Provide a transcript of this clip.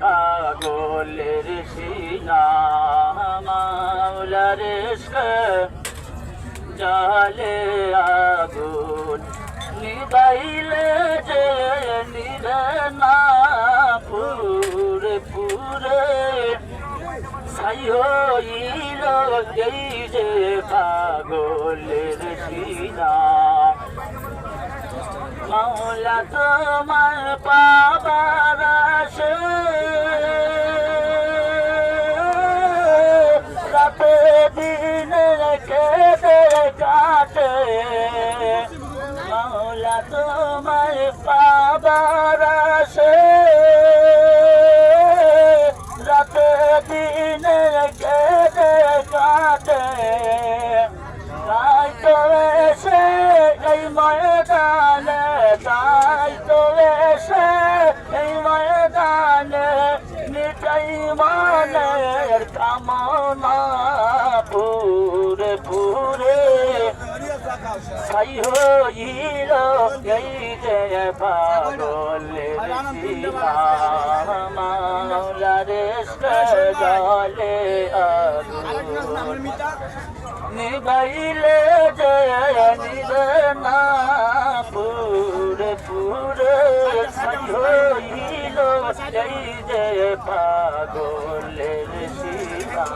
পাগলের সিনা মাওলার ইশকে জালে আগুন নিবাইলে যে নিবে না পুরে পুরে ছাই হইল এই যে পাগলের সিনা মাওলা তোমার পাবার আসে রাতে দিনে কেটে কাটে মাওলা তোমার পাবার আসে রাতে দিনে কেটে কাটে তাই তো এসে এই ময়দানে তাই তো এসে এই ময়দানে মিটাই মানের কামনা পুরে পুরে ছাই হইল এই যে পাগলের সিনা মাওলার ইশকে জালে আগুন নিবাইলে যে নিবে না পুরে পুরে ছাই হইল এই যে পাগলের সিনা